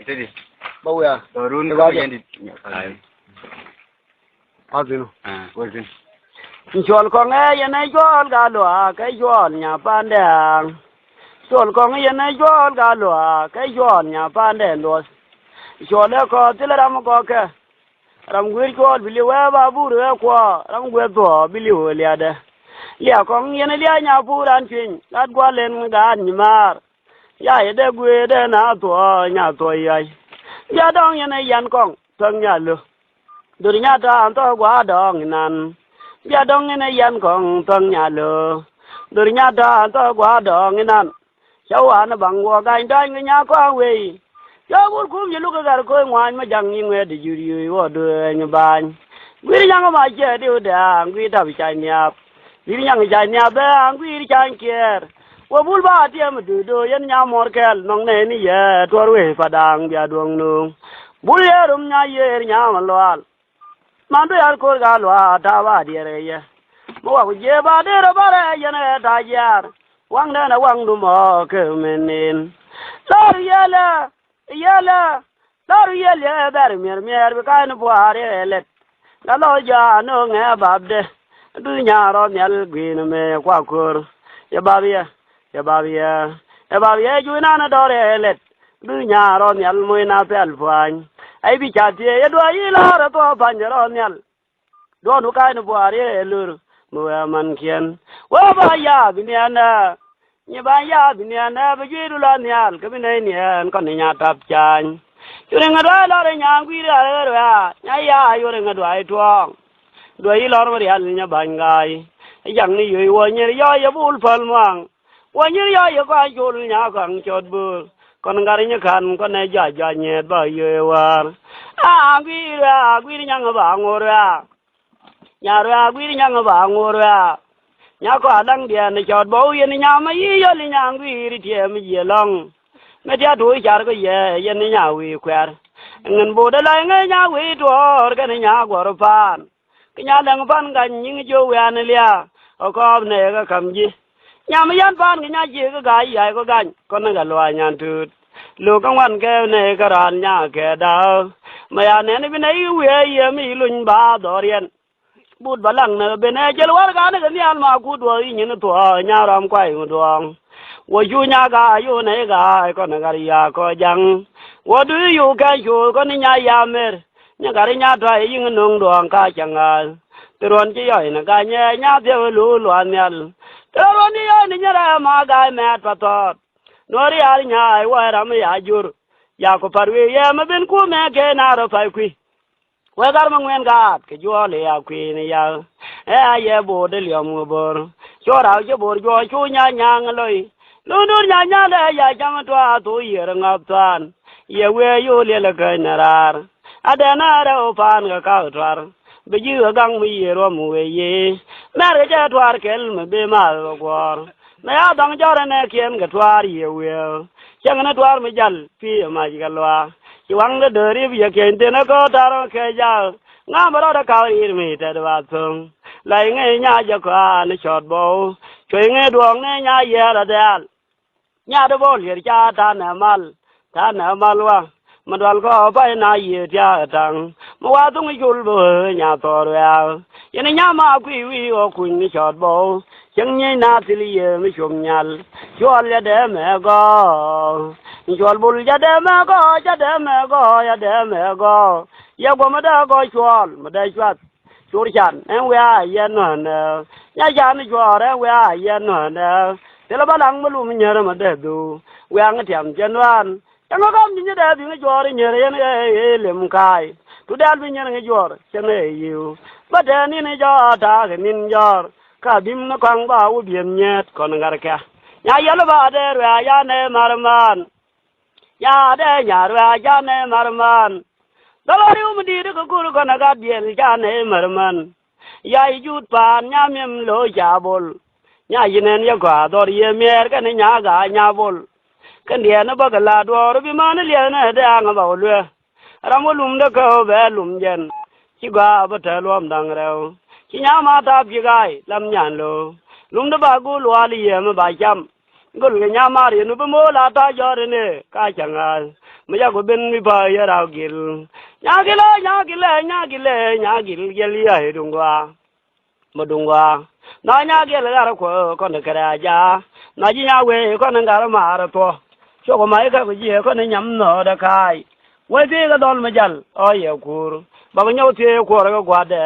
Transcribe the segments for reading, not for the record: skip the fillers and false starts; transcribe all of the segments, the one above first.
Itu di. Bao ya? Turun ke bagian di. Azinu. Wajin. Chol ko nge yene chol ga lwa ke chol nya pandang. Chol ko nge yene chol ga lwa ke chol nya pandang los. Chol ko tile ram ko ke. Ram gwir chol bili we ba buru e ko ram gwe to bili ho liade. Lia ko yene lia nya puran twin lat gwa len ga nyimar. Ya yede gwe de na to nya to yai. Ya dong yene yan kong tong nya lu. Dur nya ta to gwa dong nan. Bia dong ina yan kong tong nya lo dur nya da to gwa dong inan chau an bang wo ga dai nya kwa we ya gur kum ye lu ga gar ko ngwan ma jang ni ngwe de yuri wo de nya ban gwi yang ma che de da gwi da bi chai nya gwi yang chai nya ba gwi chai kier wo bul ba ti am du do yan nya mor kel nong ne ni ye tor we padang bia dong nu bul ye rum nya ye nya ma loal Mando yar kor galwa dawa diere ye mo wa je ba de ro bare ye ne da yar wang de na wang du mo ke menin sar yele yele sar yele ber mer be kan bu are let la lo ja no nge bab de du nya ro nyal gwin me kwa kor ye babia ye babia ye babia ju na do re let du nya ro nyal mo na pel fwan ai bi cha tie ye do yi la ra to panjaro nyal do nu kai nu buare lur mu man kien wa ba ya bi ne na ni ba ya bi ne na ba ji du la nyal ke bi ne ni an kon nya tap chan chu ne ngada la re nya gwi ra ra nya ya yo re ngada ai tuang do yi la ro ri al nya ban gai yang ni yo wo ni yo ye bul fal mang wo ni yo ye ka jul nya kang chot bu con gari kan con này ja nhẹ bao nhiêu war quý nhang ba ngora nhà ra quý nhang ba ngora nhà có đăng điện này chọt bầu yên nhà mà y yo li nhang quý ri thiê mi ye long mẹ dia đuổi char có ye yên nhà quý quẹt ngân bồ đa lại ngay nhà quý tuor cái nhà của phan cái nhà đang phan gần những chỗ quen lia ở có này cái cầm gì nhà mấy anh phan cái nhà gì cái gai vậy có gan con nó cái loài nhà tụtลูกวันแกเนี่ยกระานยาแกดาวมาอันนี้เป็นไอ้เวียมีลุนบาดอเรียนบูดบาลังเนี่ยเป็นไอ้เจลวาร์กันกันเนี่ยมาคูดว่าอีนี่ตัวญารามควายตัวว่าอยู่ญากาอยู่ไหนกาก็นักเรียก็ยังว่าดูอยู่แค่อยู่ก็นี่ญายามเมอร์ญากริญญาตัวยิ่งนุ่งดวงกาจังงาตัวรอนที่ย่อยนักการเนี่ยญาเดียวรู้ล้วนเนี่ยตัวรอนที่ย่อยนี่ญามาไกแม่ปัตตอดNori alinya wa ram ya jur ya ko parwe ya maben ku me ke na ro fai kwi wa gar mangwen ga ke jo le ya kwi ni ya ye bo de liam mo bor jo ra je bor jo chu nya nya loi lu nur nya nya le ya jam twa tu ye ngap tan ye we yo le le ke na rar adana ro pan ga ka twar be ji gang mi ye ro mu we ye na re ja twar kel me be ma ro gor na ya dang jara ne kien ga twar ye we chang na twar mi jal pi ma ji ga lwa chi wang de ri bi ye kien te na ko ta ro ke ja nga ma ro da ka ri mi te da sung lai nge nya ja ka ni chot bo chwe nge duong ne nya ye ra da nya de bo le cha ta na mal wa ma dal ko ba na ye ja tang ma wa tung jul bo nya to ra ye nya ma kwi wi o kun ni chot bo chẳng như na thì liề mới xuống nhal cho le để mẹ go cho bul ya để mẹ go ya để mẹ go ya để mẹ go ya go mà đã go cho mà đã cho chan em we ya no na ya ya ni cho re we ya no na thế là ba lang mà lu mình nhớ mà để du we ang tiam chen wan chẳng có công như để thì cho re nhớ re lem kai tu dal bi nhớ re cho chen e yu ba để ni cho ta cái nin cho ka bim na kwang ba u biem nyet kon ngar ka ya yalo ba de ra ya ne marman ya de ya ra ya ne marman dalari um di de ko kon ga biel ya ne marman ya yut pan nya mem lo ja bol nya yinen ya ga dor ye mer ka ne nya ga nya bol kan dia na ba ga la dor bi man le na da nga ba lu ramulum de ko be lum jen chi ga ba ta lom dang reu chi nya ma ta pi gai lam nyan lo lum da ba gu lwa li ye ma ba cham gol ge nya ma ri nu ba mo la ta jo re ne ka chang a me ya ko ben mi ba ya ra gil nya gil ya he dungwa madungwa na nya gil ga ko ko ne kara ja na ji nya we ko ne ga ma ra to cho ko mai ka ko ji ko ne nyam no da kai we ti ga dol ma jal o ye kur ba ba nyau ti ko ra ga de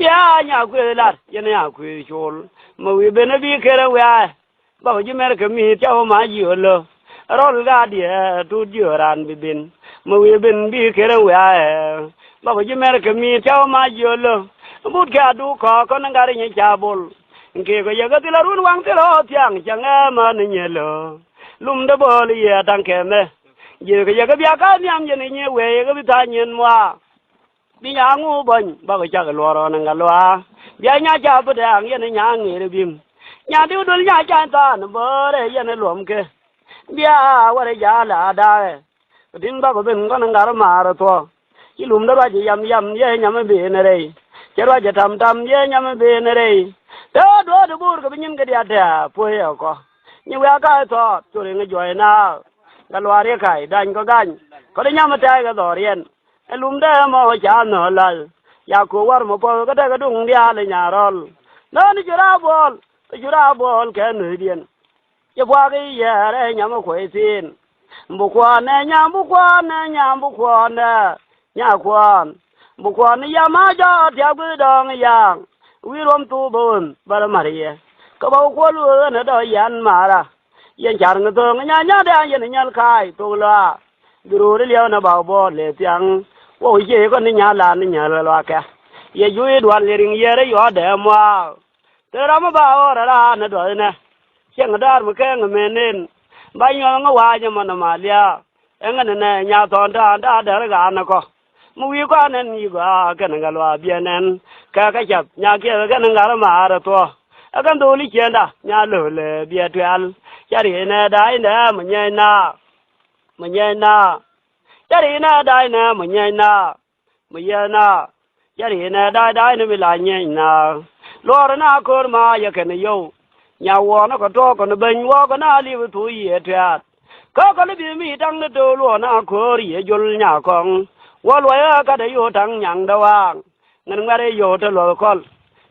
ya nya ku la ye ne ya ku chul mo wi be ne bi kere we ba ba ji mer ke mi cha o ma ji lo rol ga dia tu ji ran bi bin mo wi bin bi kere we ba ba ji mer ke mi cha o ma ji lo but ka du ko na ga ri nya cha bol ke ko ye ga ti la run wang ti lo tiang chang ma ne nye lo lum de bol ye dang ke me ye ga bia ka nyam ye ne nye we ye ga bi ta nyen wa bi nya ngu bon ba ga cha ga lo ro na ga lo bia nya cha bu dang ye ne nya ngi re bim nya du dul nya cha ta na bo re ye ne lom ke bia wa re ya la da din ba ko ben ko na ga ma ra to ki lum de ba ji yam ye nyam be ne re che ra je tam ye nyam be ne re do bur ko bin ga dia da po ye ko ni wa ka to to re ngi na ga lo re kai dan ko gan ko de nyam ta ga do rien e lum de mo cha no la ya ko war mo po ga da ga dung dia le nya rol no ni jura bol ke no dien ye bwa ga ye re nyam ko tin bu kwa ne nyam bu kwa ne nya kwa bu kwa ne ya ma ja tia gu dong yang wi rom tu bon bar marie ko ba ko lu ne do yan mara yen char ng to nya da yen nyal kai to la guru ri leo na ba bo le tiang wo ye ko ni nya la la ka ye yu dwan le ring ye re yo de mo te ra ma ba o ra na do ne chen dar mu ke ng me nen ba yo ng wa nya ma na ma lia en ne nya to da ga na ko mu wi ko nen yi ga ka na ga lo bia nen ka chap nya ke ga na ga ma ra to akan do li chen da nya lo le bia twal cha ri ne dai ne ma nye na cha ri ne dai ne ma nye na cha ri ne dai ne mi la nye na lo ra na ko ma ya ke ne yo nya wo na ko to ko ne ben wo ko na li tu ye twat ko li bi mi dang ne do lo na ko ri ye jul nya kong wo lo ya ka de yo tang nyang da wang ngan ngare yo to lo ko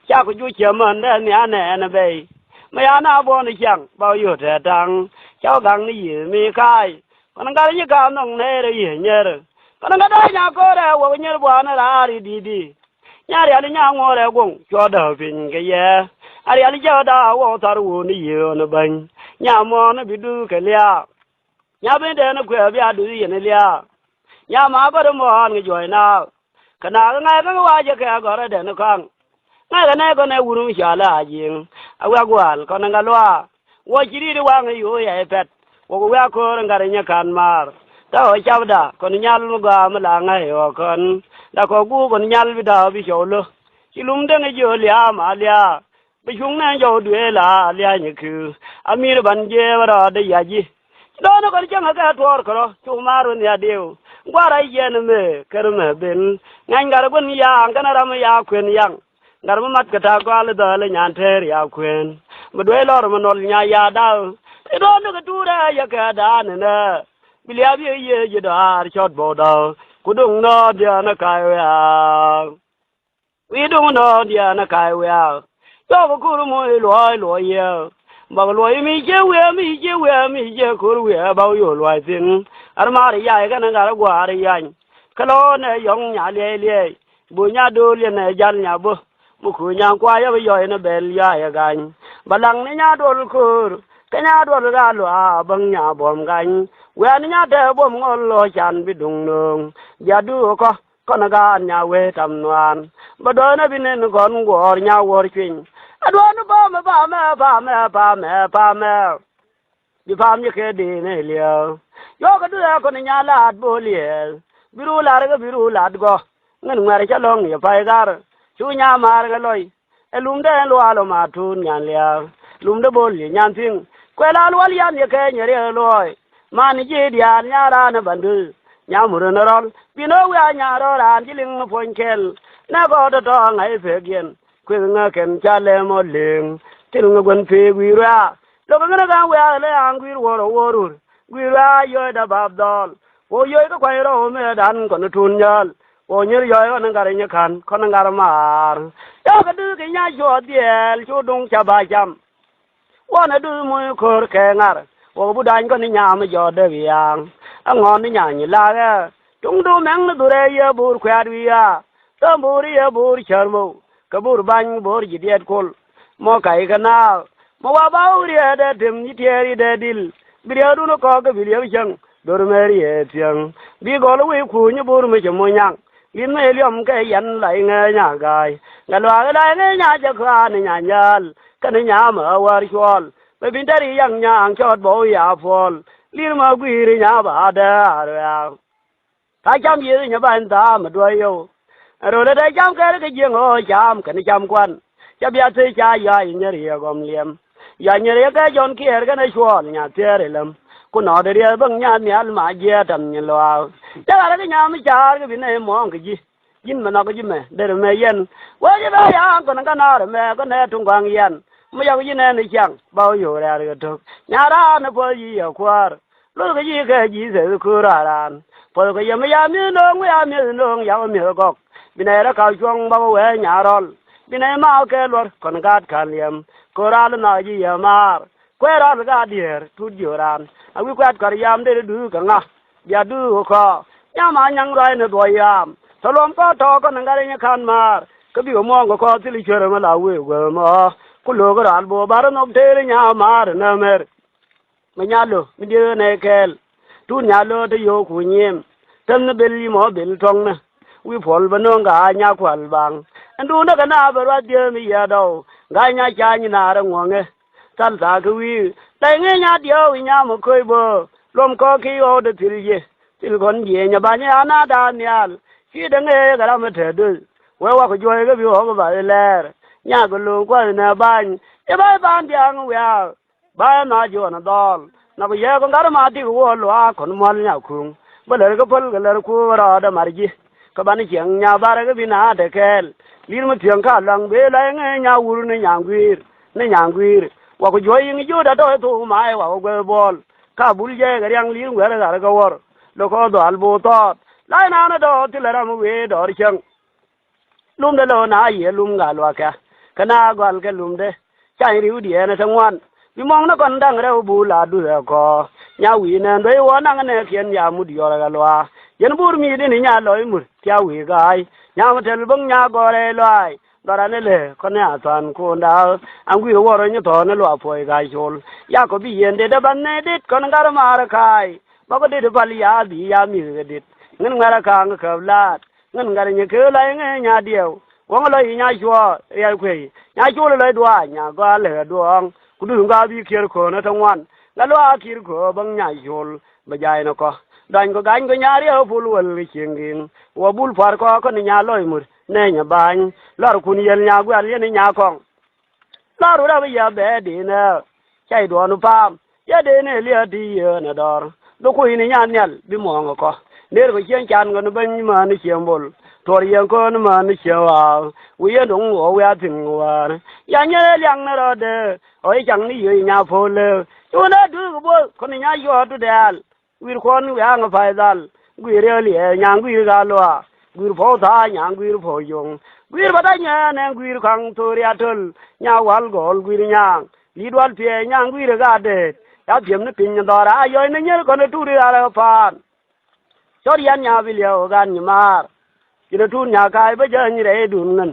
cha ko ju che man da ni ane na be ma ya na bo ni chang bao yo te tang chao gang ni yi mi kai kon ga ni ga nong ne re yi nyer kon ga da nya ko re wo nyer bo na ra ri di nya ri ali nya ngo re gong cho da pin ge ye ari ali ja da wo tar wo ni yi no ban nya mo na bi du ke lia nya ben de na kwe bi adu yi ne lia nya ma ko mo ngi jo na kana ga ga wa je ke ga re de na kang na ga ko na wuru sha la jing awa gwal ko na galwa wo jiri de wa ngi yo ya pet wo wa ko ngare nya kan mar ta o chabda ko nyal mu ga ma la ngai yo kon da ko gu ko nyal bi da bi sholo kilum de ngi jo lia ma lia bi chung na jo dwe la lia ni ku amir ban je wa da ya ji do no ko jang ga tor ko chu maru ni adeu gwara yen me kerme ben ngan gar gun ya ngana ram ya kwen yang ngar ma mat kata ko ala da le nyan ter ya kwen ma dwe lor ma nol nya ya da e do no ka tura ya ka da ne na bilia bi ye je da chot bo da ku dung no dia na kai ya wi dung no dia na kai ya to ko ku mo lo ye ba lo mi je ku we ba yo lo tin ar ma ri ya ga na ga gwa ri ya ka lo ne yong nya le bu nya do le ne jan nya bo mu ku nyang kwa ya yo na bel ya gan balang ni nya dol kur ka nya dol ga lo bang nya bom gan we ni nya de bom ngol lo chan bi dung nung ya du ko na ga nya we tam nuan ba do na bi nen gon gor nya wor kwin ado no ba me bi fam ye ke de ne liao yo ka du ko ni nya la bo liel biru la go ngan ngare cha long ye pai gar chu nya mar ga loi elum de lo alo ma tu nyan lia lum de bol ye nyan ting kwe la lo yan ye ke nyere loi man ji dia nya ra na bandu nya mur na rol pino wa nya ro ran ji ling phon kel na go do to ngai fe gen kwe nga ken cha le mo ling til nga gon fe wi ra lo ga na ga wa le an wi wo ro gwi ra yo da bab dol wo yoy ko kwai ro me dan ko tun nyal wo nyir yoy ko nangare nyakan ko nangara mar ya ka du ke nya jo diel chu dung cha ba jam wo na du mu kor ke ngar wo bu dan ko ni nya me jo de yang ngon ni nya ni la ga tung du meng du re ye bur kwa du ya tam bur ye bur charmo ka bur ban bur ji diet kol mo kai kana mo wa ba uri de dim ni tieri de dil biya du no ko ga biya chang dor meri e tiang bi go lo wi ku ni bur me mo nyang yin me liom ke yan lai nge nya gai ga lo ga lai nge nya ja kha ni nya nyal ka ni nya ma war chol be bin dari yang nyang chot bo ya fol lir ma gwi ri nya ba da ra ta cham yi nya ban ta ma do yo rồi đây chăm cái giếng hồ chăm cái này chăm quan chăm bia thấy cha ya nhớ riêng gom liêm ya nhớ riêng cái John kia cái này xua nhà thế rồi lắm cô nói để riêng bằng nhà nhà mà gia đầm như lo chắc là cái nhà mới cha cái bên này mong cái gì nhìn mà nó cái gì mẹ để rồi mẹ yên quá chứ bây giờ còn cái nào rồi mẹ con này trung quang yên bây giờ cái gì này chẳng bao nhiêu ra được thôi nhà ra nó có gì ở qua lúc cái gì sẽ cứ ra rồi cái gì mà ya miếng nông ya miếng gọc binay ra ka chuang ba we nyarol binay ma ke lor kon gat kaliam koral na ji yamar kweral ga dier tu joran awi kwat kar yam de du ka nga ya du ko yama nyang roi ne do yam salom ko to ko ngare nya kan mar ka bi mo ngo ko tili chere ma la we we ma ku lo ga ral bo bar no de nya mar na mer ma nyalo mi de ne kel tu nyalo de yo ku nyem tan ne bel mo bel tong na wi phol banong ga nya kwal bang andu na kana barwa de mi ya do ga nya cha ni na ra ngwe tal sa ku wi dai nge nya dio wi nya mo khoi bo lom ko ki o de til ye til kon ye nya ba nya na da nyal ki de nge ga la ma the du we wa ko joy ga bi ho ba le nya ko lu kwa na ban e ba ban biang wa ba na jo na dol na ko ye ko ga ma ti wo lo a kon mo nya ku ba le ko pol ga le ku ra da marji ka ban chiang nya ba ga bina de kel lir ma chiang ka lang be la nge nya wur ne nyang gwir wa ko joy ngi jo da do to mai wa ko bol ka bul je ga yang lir ngwer ga wor lo ko do al bo to la na do ti la ram we do chiang lum de lo na ye lum ga lo ka kana gal ke lum de chai riu die na sangwan bi mong na kon dang re bu la du ko nya wi ne do wo na ne kien ya mu di yo ga lo yen bur mi de ni nya loy mur tia wi gai nya ma tel bang nya go re loi dara ne le ko ne atan ko nda ang wi wo ro ni to ne lo poi gai chol ya ko bi yen de ban ne dit kon gar mar kai ba ko de bal ya bi ya mi ge dit ngin ngara ka ng ka lat ngin ngar ni ke lai nge nya dio wo lo nya chua ya kwe nya chu le do nya ga le do ku du ga bi kier ko na tangwan la lo a kir ko bang nya chol ba jai no ko dan ko gan ko nyari o ful wal chingin wo bul far ko ni nya loy mur ne nya ban lor kun yel nya gwal ye ni nya kong lor ra ya be di na chai do nu pam ya de ne le di ye na dor do ko ni nya nyal bi mo ko ner ko chen chan ko no ban ma ni chembol tor yen ko no ma ni chewa wi ye dong wo ya ting wa ya nya liang na ro de oi chang ni ye nya fo le tu na du ko bo ko ni nya yo tu dal wir kon wi ang fa dal gwi re li nyang gwi ga lo gwi pho tha nyang gwi pho yong gwi ba da nya ne gwi khang to ria tul nya wal gol gwi nyang li dwal pie nyang gwi ga de ya diem ne pin do ra yo ne nyer ko ne tu ri ra pa cho rian nya bi leo gan ni mar ki ne tu nya kai ba je ni re dun nan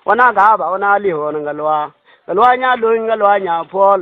wana ga ba wana li ho nan ga lo nya lo nya pol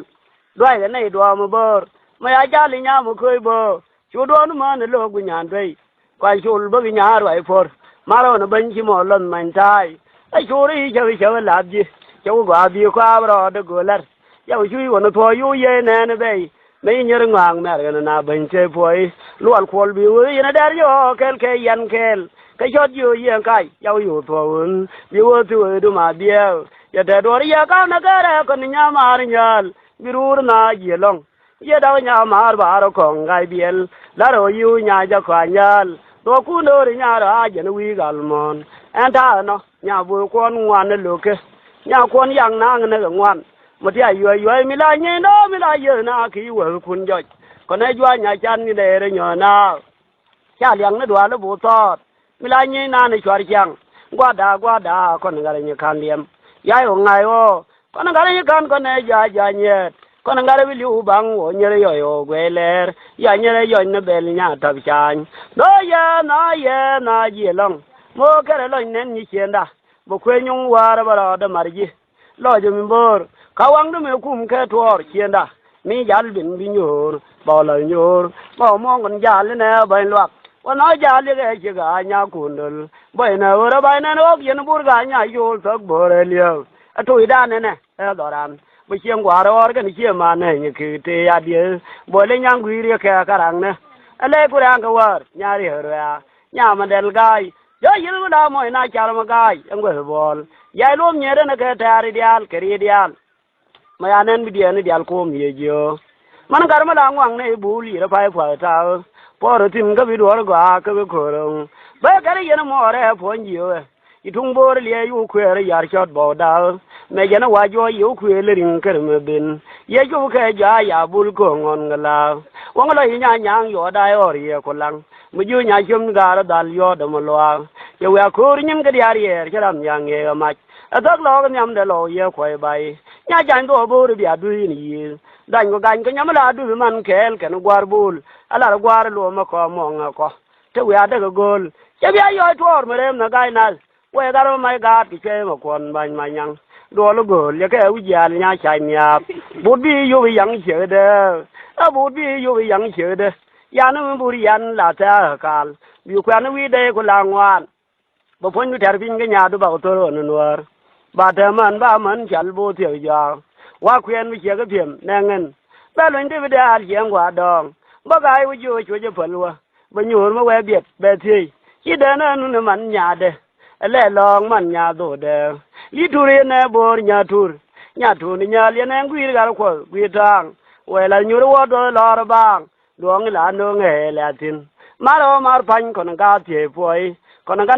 doi ga nei do mo bor ma ya ja li nya mo khoi bo chu do no ma ne lo gu nyan dei kwa chul ba gi nya roi for ma ro no ban chi mo lon man tai ai chu ri che la ji chu ga bi kwa ro de go lar ya chu wo no to yu ye ne ne bei mấy nhớ ngang mẹ cái na bệnh chơi phơi luồn khol biểu ấy nó đar yo kel ke yan kel cái chót yo yên cái yêu yo thôn biểu tu du mà biêu ya để đồ ya ka na cái ra con nhà mà nyal birur na ye long ye da nhà mà ba ro kong gai biel la ro yu nhà ja kwa nyal to ku no ri nhà ra je no wi gal mon an ta no nhà bu con ngoan nó ke nhà con yang na ne ngoan một tia yuai mi la nye no mi la ye na ki wo kun jo ko na jwa nya chan ni de re nyo na cha liang na dua le bu to mi la ni na ni chwar chang gwa da kon ga ni kan liem ya yo ngai o kon ga ni kan kon ne ja nye kon ga le liu bang wo nye yo gwe ler ya nye yo ne bel nya ta chan do ye na ji long mo ke le lo nen ni chen da bo kwe nyung war ba ra da mar ji lo ju min bor ka wang du me kum ke tor chen da mi jal bin bi nyor bo la nyor bo mo kon jal ne ba lo wa no jal ge che ga nya kun ba na ora ba na no yen bur ga nya yo sak bo re liao a tu da ne ne do ran bo chen gwa ro ga ni che ma ne ni ke te ya die bo le nyang gwi re ke ka rang ne ale ku rang ka war nya ri ho ya nya ma del gai yo yin da mo na cha ma gai ang go bol ya lom nye re na ke ta ri dial ke ri dial ma ya nen bi dial dial ko mi jo man gar ma la ngwang ne bu li ra pai fa ta por tim ga bi do ga ka ko ro ba ga yen mo re po nji yo itung bor le yu kwe re yar chot bo da me jana wa jo yu kwe le ring ker me bin ye ju ke ja ya bul ko ngon ngala wong lo nya nyang yo da yo ri ko lang mu ju nya chum ga ra dal yo da mo lo ye wa ko ri nyam ga ya ri ye charam yang ye ma adak lo ga nyam de lo ye khoi bai nya jan do bo ri ya du ni dan ko gan ko nyam la du man kel ken gwar bul ala gwar lo ma ko mo nga ko te wa da gol ye ya yo tor me rem na gai na we ga ma ga ti che ma kon ban ma yang do lo gol ye ke u ya nya chai nya bu bi yu yang che de a bu bi yu yang che de ya na bu ri yan la ta kal yu kwa na wi de ko la ngwan bo pon yu ter bin ga nya do ba to ro no war ba ta man ba man chal bo ti ya wa khuen wi che ga phim na ngen ba lo ndi bi da al yang wa dong ba ga wi ju chu je pal wa ba nyu ma we biet be ti chi de na nu man nya de le long man nya do de li tu re na bor nya tur ni nya le na ngwi ga ko gwi tang we la nyu ro do lo bang luang la no nge la tin ma ro mar pan kon ga tie poi kon ga